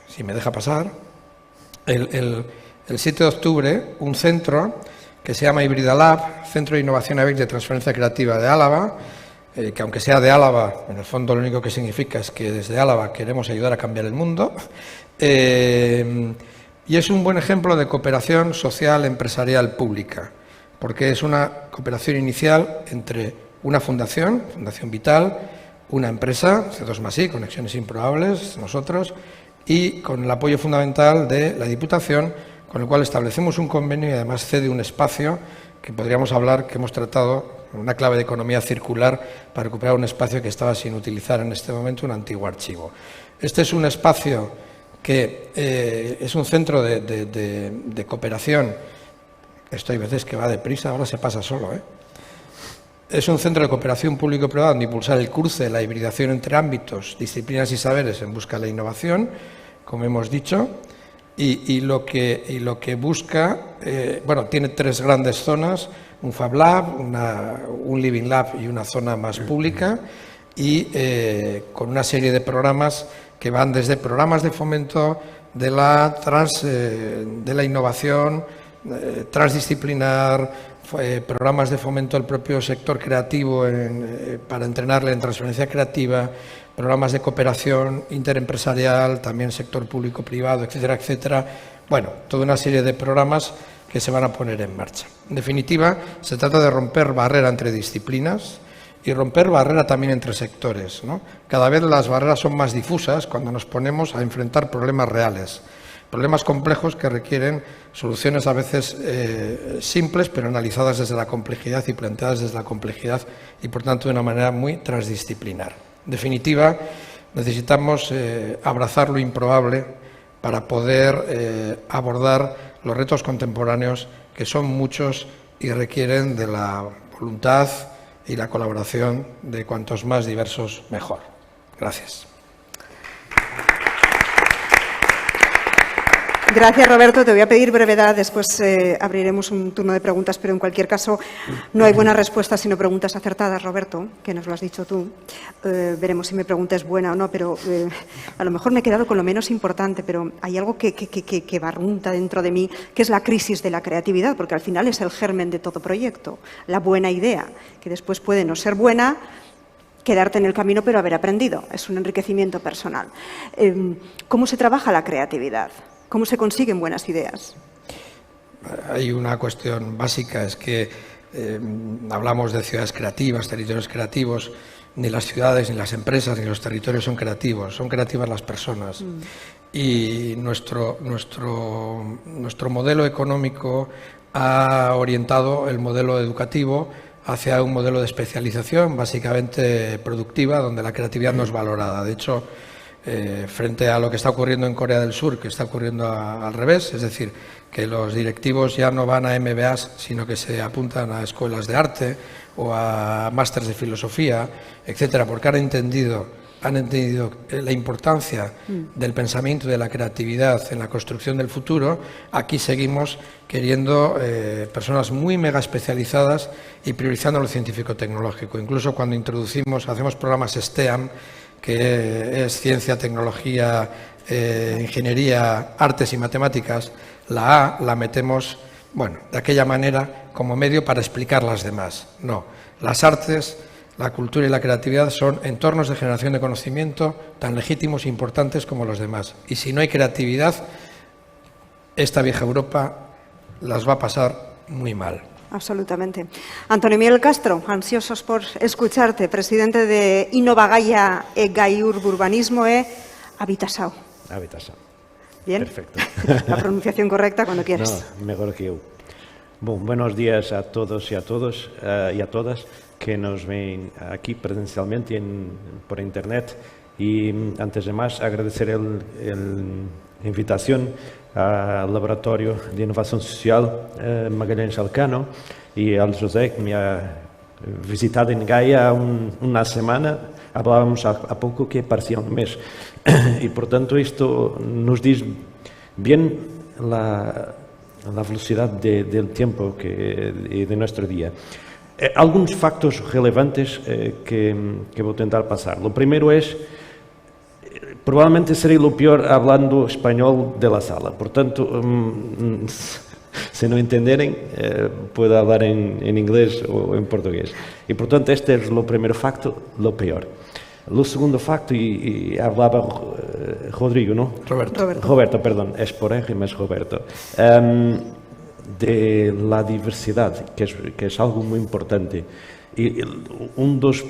Speaker 8: si me deja pasar, el 7 de octubre, un centro que se llama Híbrida Lab, Centro de Innovación ABEC de Transferencia Creativa de Álava, que aunque sea de Álava, en el fondo lo único que significa es que desde Álava queremos ayudar a cambiar el mundo. Y es un buen ejemplo de cooperación social, empresarial, pública, porque es una cooperación inicial entre una fundación, Fundación Vital, una empresa, C2+I, Conexiones Improbables, nosotros, y con el apoyo fundamental de la Diputación, con el cual establecemos un convenio y además cede un espacio que podríamos hablar, que hemos tratado, una clave de economía circular para recuperar un espacio que estaba sin utilizar en este momento, un antiguo archivo. Este es un espacio que es un centro de cooperación. Esto hay veces que va deprisa, ahora se pasa solo. Es un centro de cooperación público-privada donde impulsar el cruce, la hibridación entre ámbitos, disciplinas y saberes en busca de la innovación, como hemos dicho, y lo que busca, tiene 3 grandes zonas, un Fab Lab, un Living Lab y una zona más pública, y con una serie de programas que van desde programas de fomento de la innovación transdisciplinar, programas de fomento del propio sector creativo para entrenarle en transferencia creativa, programas de cooperación interempresarial, también sector público-privado, etcétera, etcétera. Bueno, toda una serie de programas que se van a poner en marcha. En definitiva, se trata de romper barrera entre disciplinas y romper barrera también entre sectores, ¿no? Cada vez las barreras son más difusas cuando nos ponemos a enfrentar problemas reales, problemas complejos que requieren soluciones a veces simples, pero analizadas desde la complejidad y planteadas desde la complejidad y, por tanto, de una manera muy transdisciplinar. En definitiva, necesitamos abrazar lo improbable para poder abordar los retos contemporáneos, que son muchos y requieren de la voluntad y la colaboración de cuantos más diversos, mejor. Gracias.
Speaker 1: Gracias, Roberto. Te voy a pedir brevedad, después abriremos un turno de preguntas, pero en cualquier caso no hay buenas respuestas sino preguntas acertadas, Roberto, que nos lo has dicho tú. Veremos si mi pregunta es buena o no, pero a lo mejor me he quedado con lo menos importante, pero hay algo que barrunta dentro de mí, que es la crisis de la creatividad, porque al final es el germen de todo proyecto, la buena idea, que después puede no ser buena, quedarte en el camino pero haber aprendido. Es un enriquecimiento personal. ¿Cómo se trabaja la creatividad? ¿Cómo se consiguen buenas ideas?
Speaker 8: Hay una cuestión básica, es que hablamos de ciudades creativas, territorios creativos. Ni las ciudades, ni las empresas, ni los territorios son creativas las personas. Y nuestro modelo económico ha orientado el modelo educativo hacia un modelo de especialización básicamente productiva, donde la creatividad no es valorada. De hecho, frente a lo que está ocurriendo en Corea del Sur, que está ocurriendo al revés, es decir, que los directivos ya no van a MBAs, sino que se apuntan a escuelas de arte o a másters de filosofía, etcétera, porque han entendido la importancia del pensamiento y de la creatividad en la construcción del futuro. Aquí seguimos queriendo personas muy mega especializadas y priorizando lo científico-tecnológico. Incluso cuando hacemos programas STEAM, que es ciencia, tecnología, ingeniería, artes y matemáticas, la A la metemos, bueno, de aquella manera como medio para explicar las demás. No, las artes, la cultura y la creatividad son entornos de generación de conocimiento tan legítimos e importantes como los demás. Y si no hay creatividad, esta vieja Europa las va a pasar muy mal.
Speaker 1: Absolutamente. Antonio Miguel Castro, ansiosos por escucharte, presidente de Innovagaia e Gaiur Urbanismo e Habitasao.
Speaker 9: Habitasao.
Speaker 1: Bien.
Speaker 9: Perfecto.
Speaker 1: La pronunciación correcta cuando quieras.
Speaker 9: No, mejor que yo. Bueno, buenos días a todos y a todas que nos ven aquí presencialmente por internet. Y antes de más, agradecer la invitación al Laboratorio de Innovación Social Magalhães Elcano y al José, que me ha visitado en Gaia una semana. Hablábamos a poco que parecía un mes. Y por tanto esto nos dice bien la velocidad del tiempo y de nuestro día. Algunos factos relevantes que voy a intentar pasar. Lo primero es, probablemente seré lo peor hablando español de la sala. Por tanto, si no entenderem, puedo hablar en inglés o en portugués. Y por tanto, este es lo primer facto, lo peor. Lo segundo facto, y hablaba Rodrigo, ¿no? Roberto, perdón, es por Henry, mas Roberto. De la diversidad, que es algo muy importante. Y un de los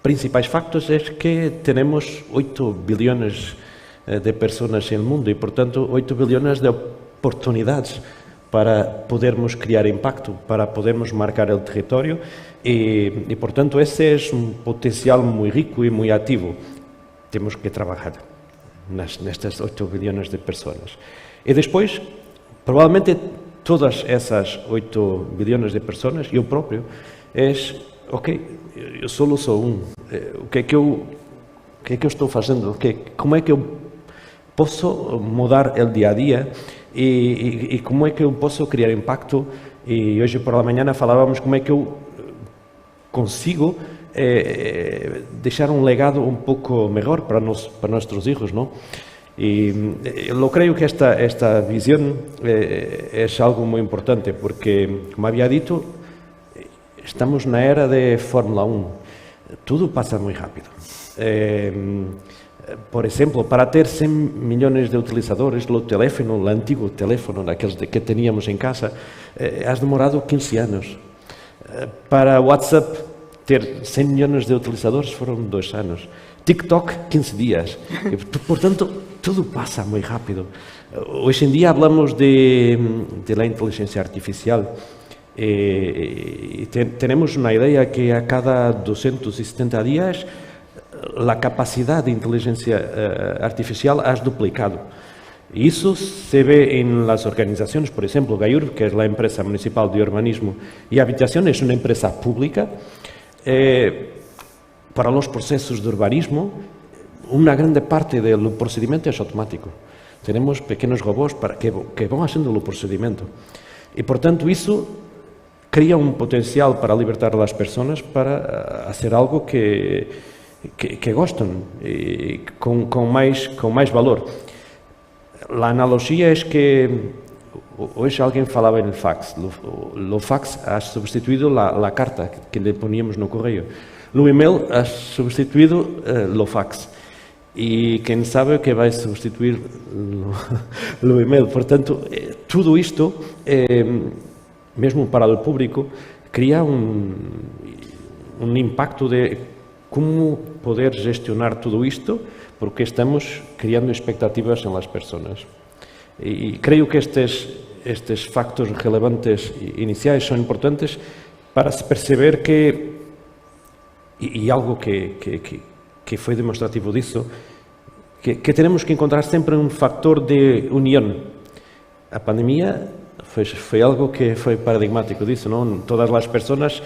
Speaker 9: principales factos es que tenemos 8 billones de personas en el mundo y, por tanto, 8 billones de oportunidades para podermos crear impacto, para podermos marcar el territorio y por tanto, ese es un potencial muy rico y muy activo. Tenemos que trabajar nestas 8 billones de personas. Y después, probablemente, todas esas 8 billones de personas, yo propio, es, ok, eu solo sou o que é que eu estou fazendo? Como é que eu posso mudar o dia a dia e como é que eu posso criar impacto? E hoje por la manhã falávamos como é que eu consigo deixar um legado um pouco melhor para nossos filhos, não? Y lo creo que esta visión es algo muy importante porque, como había dicho, estamos en la era de Fórmula 1. Todo pasa muy rápido. Por ejemplo, para ter 100 millones de utilizadores, el antiguo teléfono, aquellos que teníamos en casa, has demorado 15 años. Para WhatsApp, ter 100 millones de utilizadores fueron 2 años. TikTok, 15 días. Por tanto, todo pasa muy rápido. Hoy en día hablamos de la inteligencia artificial. Tenemos una idea que a cada 270 días la capacidad de inteligencia artificial has duplicado. Y eso se ve en las organizaciones, por ejemplo, Gaiur, que es la empresa municipal de urbanismo y habitación, es una empresa pública. Para los procesos de urbanismo, una grande parte del procedimiento es automático. Tenemos pequenos robôs que vão haciendo o procedimento. E, portanto, isso cria um potencial para libertar as pessoas para fazer algo que gostam e com mais valor. A analogia é que hoje alguém falava em fax. O fax ha substituído a carta que lhe poníamos no correio. O e-mail ha substituído o fax. E quem sabe que vai substituir o e-mail. Portanto, tudo isto, mesmo para o público, cria um impacto de como poder gestionar tudo isto, porque estamos criando expectativas en las personas. Y creo que estes factos relevantes iniciais son importantes para perceber que, e algo que foi demonstrativo disso, que tenemos que encontrar sempre un factor de unión. A pandemia foi algo que foi paradigmático disso, non? Todas as persoas,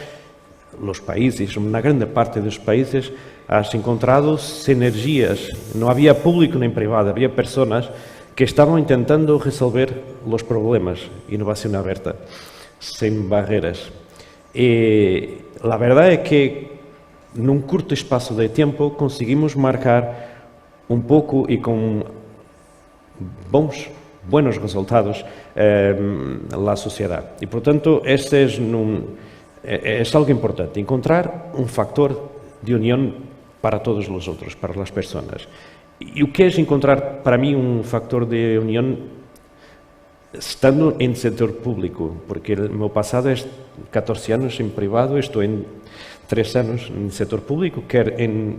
Speaker 9: os países, na grande parte dos países, has encontrado sinergias. Não havia público nem privado, havia pessoas que estavam tentando resolver os problemas. Inovação aberta, sem barreiras. E a verdade é que, num curto espaço de tempo, conseguimos marcar um pouco e com buenos resultados na sociedade. E, portanto, este é algo importante, encontrar um factor de união para todos os outros, para as pessoas. E o que é encontrar, para mim, um factor de união estando em setor público? Porque o meu passado é 14 anos em privado, estou em 3 anos em setor público, quer em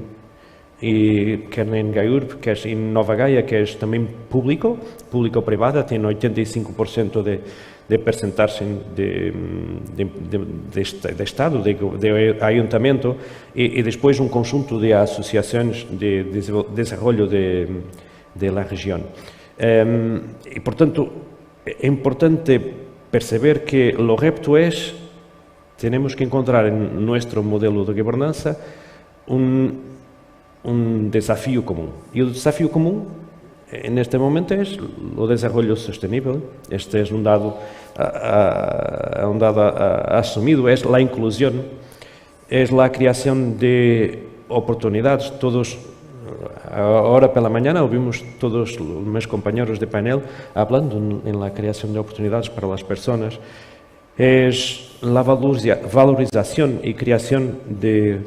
Speaker 9: GAIURB, quer em Nova Gaia, que é também público-privada, tem 85% de percentagem de Estado, de ayuntamiento, e depois um conjunto de associações de desenvolvimento da região. E, portanto, é importante perceber que o reto é, temos que encontrar em nosso modelo de governança um desafio comum. E o desafio comum, neste momento, é o desenvolvimento sustentável. Este é um dado assumido, é a inclusão, é a criação de oportunidades. Todos, agora pela manhã, ouvimos todos os meus companheiros de painel falando na criação de oportunidades para as pessoas. É a valorização e criação de,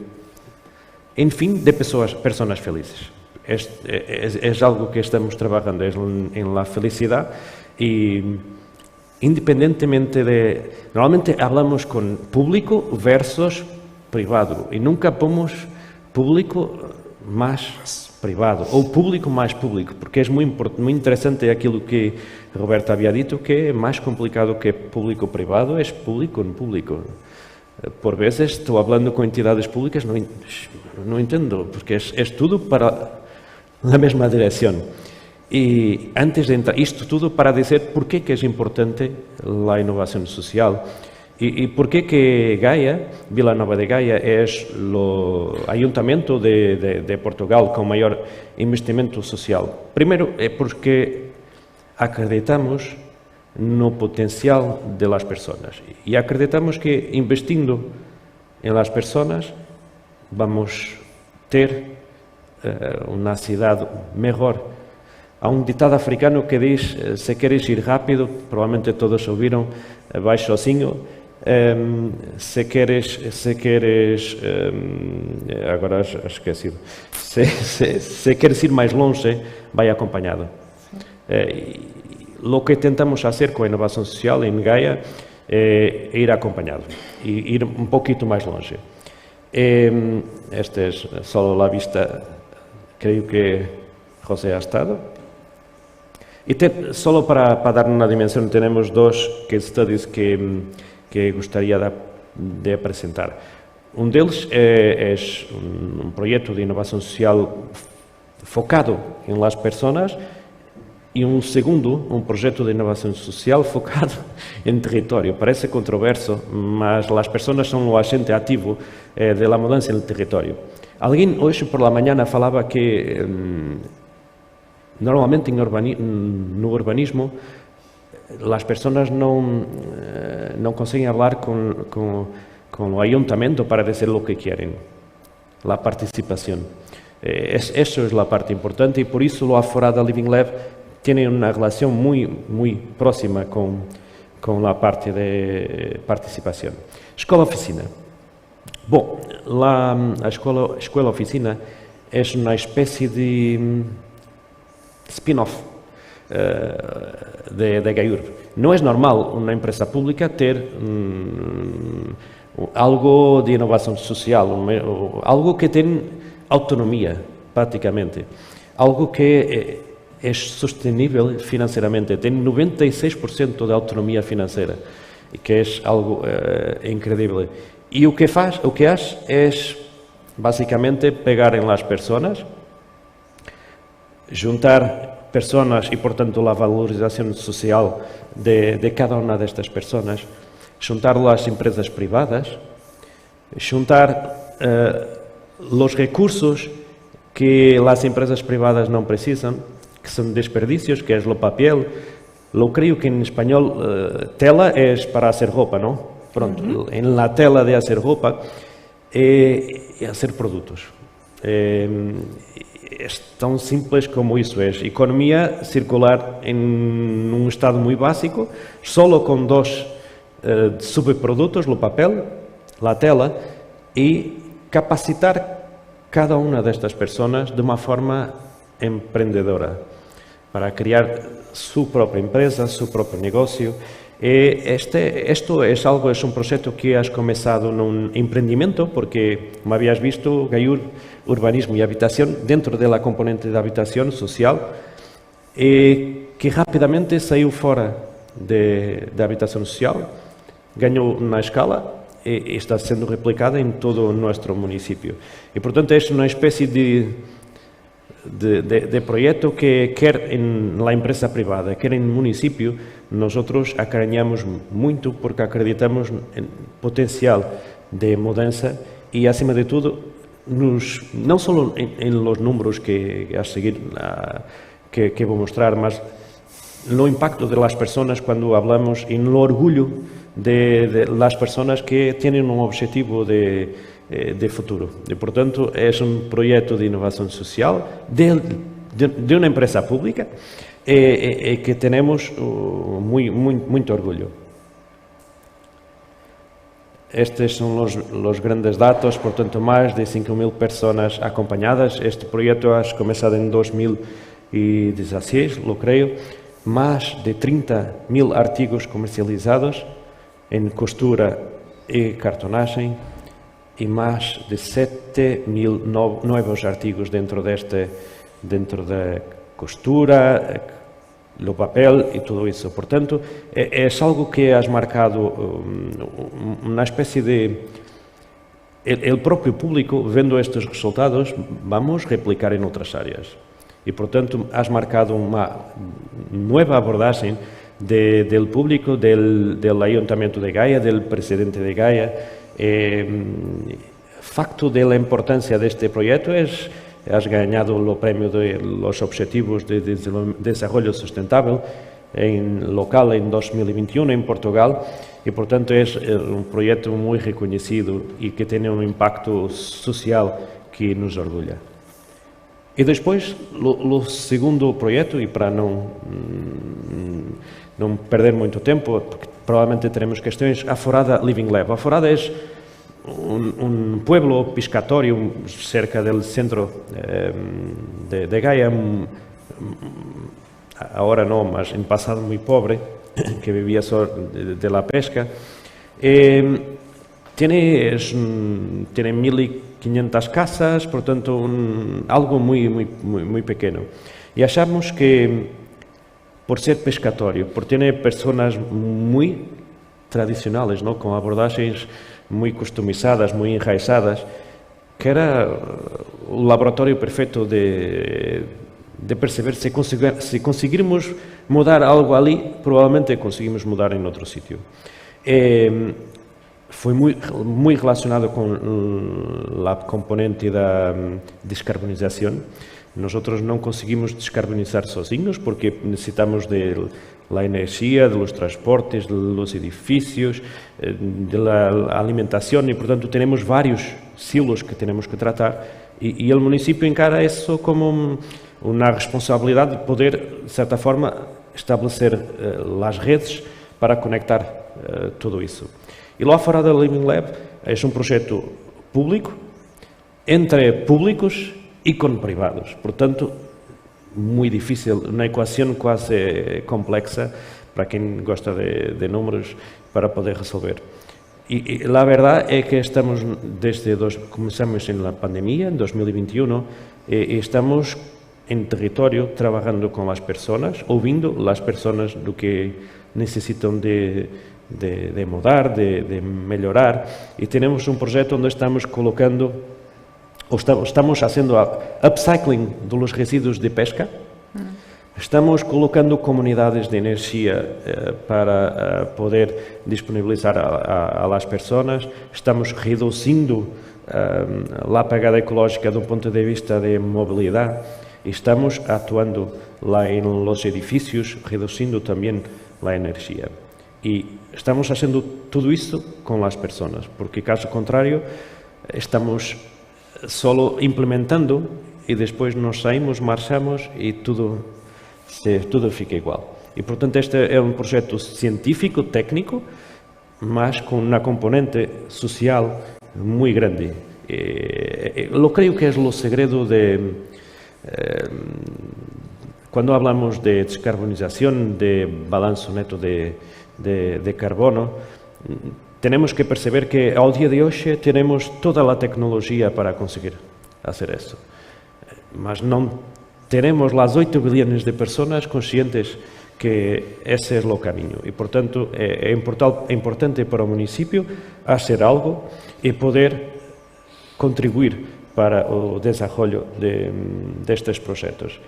Speaker 9: enfim, de pessoas felizes. É algo que estamos trabalhando em la felicidade e independentemente de... Normalmente hablamos con público versus privado e nunca pomos público más privado ou público más público, porque é muito interessante aquilo que Roberto havia dito, que é mais complicado que público privado, é público en público. Por vezes estou falando com entidades públicas, não entendo, porque é tudo para a mesma direção. E antes de entrar, isto tudo para dizer por que é importante a inovação social e por que Gaia, Vila Nova de Gaia, é o ayuntamiento de Portugal com maior investimento social. Primeiro é porque acreditamos no potencial de las pessoas e acreditamos que investindo em las pessoas vamos ter uma cidade melhor. Há um ditado africano que diz: se queres ir rápido, provavelmente todos ouviram, vai sozinho. Se queres agora esquecido. Se queres ir mais longe, vai acompanhado. O que tentamos fazer com a inovação social em Gaia é ir acompanhado e ir um pouquinho mais longe. Esta é só a vista, creio que José ha estado. E só para dar uma dimensão, temos 2 case studies que gostaria de apresentar. Um deles é um projeto de inovação social focado em las pessoas e um segundo, um projeto de inovação social focado em território. Parece controverso, mas as pessoas são o agente ativo da mudança no território. Alguém hoje por la manhã falava que Normalmente no urbanismo las personas no consiguen hablar con el ayuntamiento para decir lo que quieren, la participación. Eso es la parte importante y por eso la Aforada Living Lab tiene una relación muy próxima con la parte de participación. Escola-oficina. Bom, a escola-oficina es una especie de spin-off de Gaiur. No es normal una empresa pública ter algo de inovación social, algo que tiene autonomía prácticamente, algo que es sostenible financieramente, tiene 96% de autonomía financiera, que es algo increíble. Y lo que hace es básicamente pegar en las personas, juntar personas y por tanto la valorización social de cada una de estas personas, juntar las empresas privadas, juntar los recursos que las empresas privadas no precisan, que son desperdicios, que es lo papel. Lo creo que en español tela es para hacer ropa, ¿no? Pronto, en la tela de hacer ropa y hacer productos. Es tan simples como eso, es economía circular en un estado muy básico, solo con dos subproductos, lo papel, la tela, y capacitar cada una de estas personas de una forma emprendedora para crear su propia empresa, su propio negocio. Esto es un proyecto que has comenzado en un emprendimiento, porque, como habías visto, Gaiur, urbanismo y habitación, dentro de la componente de habitación social, que rápidamente salió fuera de habitación social, ganó una escala y está siendo replicada en todo nuestro municipio. Y por tanto es una especie de proyecto que quer en la empresa privada, quer en el municipio, nosotros acarañamos mucho porque acreditamos en potencial de mudanza y, acima de todo, no solo en los números que a seguir que voy a mostrar, mas no impacto de las personas cuando hablamos y el orgullo de las personas que tienen un objetivo de futuro. Y por tanto, es un proyecto de innovación social de una empresa pública que tenemos mucho orgullo. Estos son los grandes datos, por tanto, más de 5.000 personas acompañadas. Este proyecto ha comenzado en 2016, lo creo. Más de 30.000 artigos comercializados en costura y cartonaje y más de 7.000 nuevos artigos dentro de costura, lo papel y todo eso. Por tanto, es algo que has marcado una especie de... El propio público, viendo estos resultados, vamos a replicar en otras áreas. Y por tanto, has marcado una nueva abordaje del público, del Ayuntamiento de Gaia, del presidente de Gaia. Facto de la importancia de este proyecto has ganado el premio de los Objetivos de Desarrollo Sustentable local en 2021 en Portugal y por tanto es un proyecto muy reconocido y que tiene un impacto social que nos orgulha. Y después, lo segundo proyecto, y para no perder mucho tiempo, porque probablemente tenemos cuestiones, Aforada Living Lab. Aforada es un pueblo piscatorio cerca del centro de Gaia, ahora no, mas en pasado muy pobre, que vivía solo de la pesca. Tiene 1.500 casas, por tanto, algo muy pequeño. Y achamos que, por ser pescatorio, por tener personas muy tradicionales, ¿no?, con abordajes muy customizadas, muy enraizadas, que era el laboratorio perfecto de perceber si conseguimos mudar algo ali, probablemente conseguimos mudar en otro sitio. Fue muy relacionado con la componente de descarbonización, Nosotros no conseguimos descarbonizar sozinhos porque necesitamos de la energía, de los transportes, de los edificios, de la alimentación y por tanto tenemos varios silos que tenemos que tratar y el municipio encara eso como una responsabilidad de poder, de certa forma, establecer las redes para conectar todo isso. E lá fora da Living Lab é um projeto público, entre públicos e com privados. Portanto, muito difícil, uma equação quase complexa para quem gosta de números para poder resolver. E a verdade é que estamos, começamos na pandemia, em 2021, e estamos em território trabalhando com as pessoas, ouvindo as pessoas do que necessitam de mudar, de melhorar, e temos um projeto onde estamos colocando, ou estamos fazendo upcycling dos resíduos de pesca, estamos colocando comunidades de energia para poder disponibilizar às pessoas, estamos reduzindo a pegada ecológica do ponto de vista de mobilidade, e estamos atuando lá nos edifícios, reduzindo também a energia. E estamos fazendo tudo isso com as pessoas, porque caso contrário, estamos só implementando e depois nos saímos, marchamos e tudo fica igual. E, portanto, este é um projeto científico, técnico, mas com uma componente social muito grande. Eu creio que é o segredo de... Quando hablamos de descarbonização, de balanço neto de carbono, temos que perceber que ao dia de hoje temos toda a tecnologia para conseguir fazer isso. Mas não temos as 8 bilhões de pessoas conscientes que esse é o caminho. E, portanto, é importante para o município fazer algo e poder contribuir para o desenvolvimento destes projetos.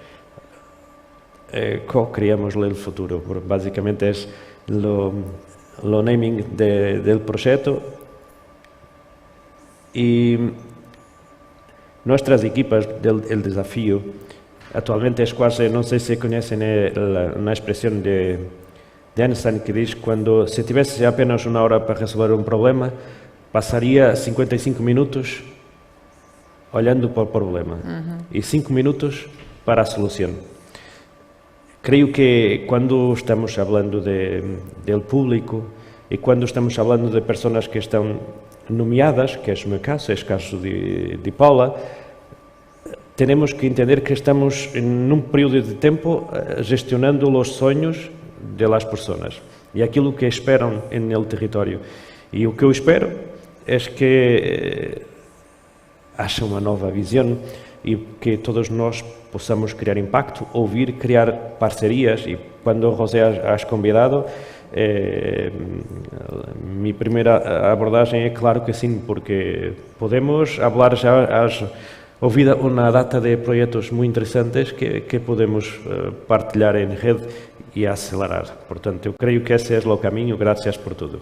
Speaker 9: Co-criamos o futuro. Basicamente é o naming do projeto e nossas equipas do desafio atualmente é quase, não sei se conhecem a expressão de Einstein que diz quando se tivesse apenas uma hora para resolver um problema, passaria 55 minutos olhando para o problema e 5 minutos para a solução. Creio que quando estamos falando do público e quando estamos falando de pessoas que estão nomeadas, que é o meu caso, é o caso de Paula, temos que entender que estamos num período de tempo gestionando os sonhos das pessoas e aquilo que esperam no território. E o que eu espero é que haja uma nova visão e que todos nós possamos criar impacto, ouvir, criar parcerias. E quando José has convidado, minha primeira abordagem é claro que sim, porque podemos falar já, has ouvido uma data de projetos muito interessantes que podemos partilhar em rede e acelerar. Portanto, eu creio que esse é o caminho. Graças por tudo.